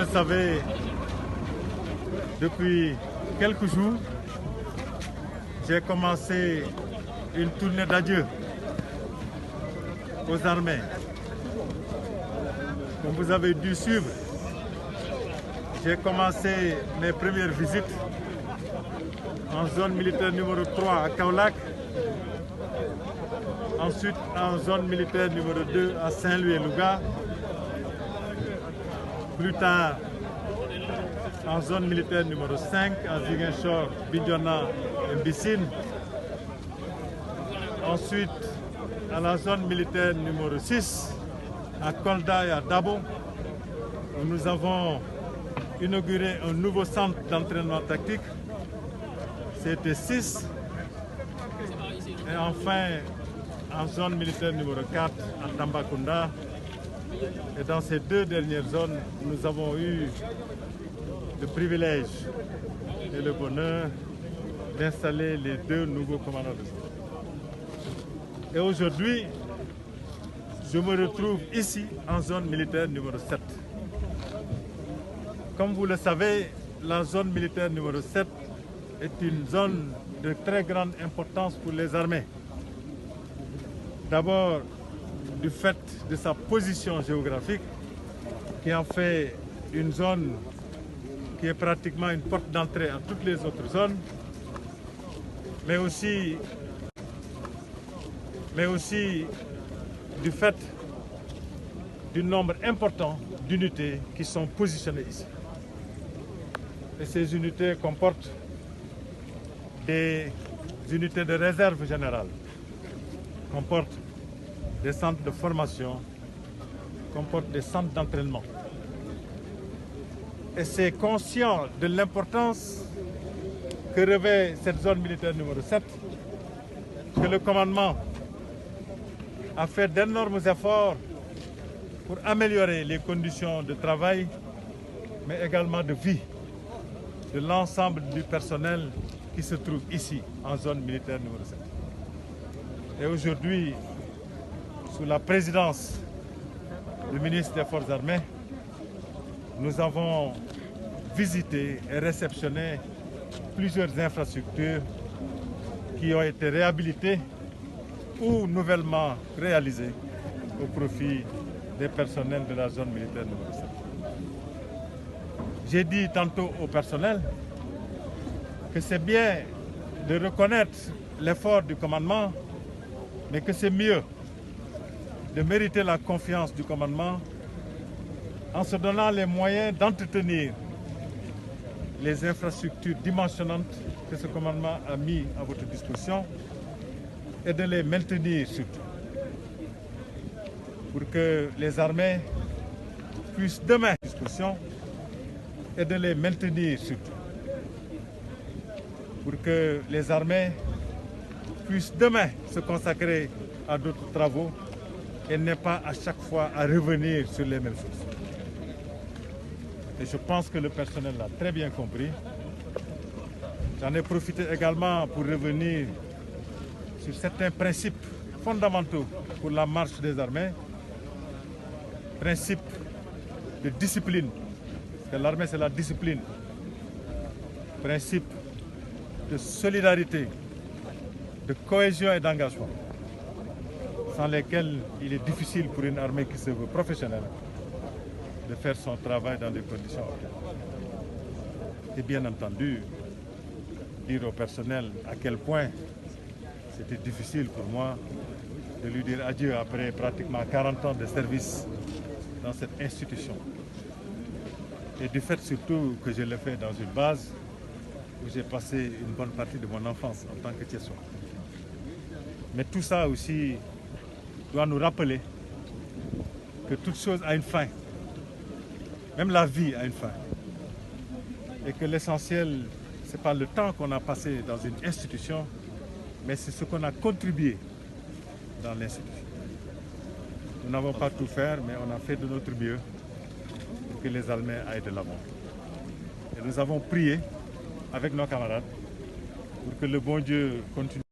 Vous le savez, depuis quelques jours, j'ai commencé une tournée d'adieu aux armées. Comme vous avez dû suivre, j'ai commencé mes premières visites en zone militaire numéro 3 à Kaolack, ensuite en zone militaire numéro 2 à Saint-Louis et Louga, plus tard en zone militaire numéro 5 à Ziguinchor, Bignona et Mbissine, ensuite à la zone militaire numéro 6 à Kolda et à Dabo, où nous avons inauguré un nouveau centre d'entraînement tactique, CT6, et enfin en zone militaire numéro 4 à Tambacounda. Et dans ces deux dernières zones, nous avons eu le privilège et le bonheur d'installer les deux nouveaux commandants de zone. Et aujourd'hui, je me retrouve ici en zone militaire numéro 7. Comme vous le savez, la zone militaire numéro 7 est une zone de très grande importance pour les armées. D'abord, du fait de sa position géographique, qui en fait une zone qui est pratiquement une porte d'entrée à toutes les autres zones, mais aussi du fait du nombre important d'unités qui sont positionnées ici. Et ces unités comportent des unités de réserve générale, comportent des centres de formation, comportent des centres d'entraînement. Et c'est conscient de l'importance que revêt cette zone militaire numéro 7 que le commandement a fait d'énormes efforts pour améliorer les conditions de travail, mais également de vie de l'ensemble du personnel qui se trouve ici, en zone militaire numéro 7. Et aujourd'hui, sous la présidence du ministre des Forces armées, nous avons visité et réceptionné plusieurs infrastructures qui ont été réhabilitées ou nouvellement réalisées au profit des personnels de la zone militaire numéro 7. J'ai dit tantôt au personnel que c'est bien de reconnaître l'effort du commandement, mais que c'est mieux de mériter la confiance du commandement en se donnant les moyens d'entretenir les infrastructures dimensionnantes que ce commandement a mis à votre disposition et de les maintenir surtout, pour que les armées puissent demain à disposition et de les maintenir surtout, pour que les armées puissent demain se consacrer à d'autres travaux et n'aient pas à chaque fois à revenir sur les mêmes choses. Et je pense que le personnel l'a très bien compris. J'en ai profité également pour revenir sur certains principes fondamentaux pour la marche des armées. Principes de discipline, parce que l'armée c'est la discipline. Principes de solidarité, de cohésion et d'engagement, sans lesquels il est difficile pour une armée qui se veut professionnelle de faire son travail dans des conditions optimales. Et bien entendu, dire au personnel à quel point c'était difficile pour moi de lui dire adieu après pratiquement 40 ans de service dans cette institution. Et du fait surtout que je l'ai fait dans une base où j'ai passé une bonne partie de mon enfance en tant que Thiessois. Mais tout ça aussi doit nous rappeler que toute chose a une fin. Même la vie a une fin. Et que l'essentiel, ce n'est pas le temps qu'on a passé dans une institution, mais c'est ce qu'on a contribué dans l'institution. Nous n'avons pas tout fait, mais on a fait de notre mieux pour que les armées aillent de l'avant. Et nous avons prié avec nos camarades pour que le bon Dieu continue.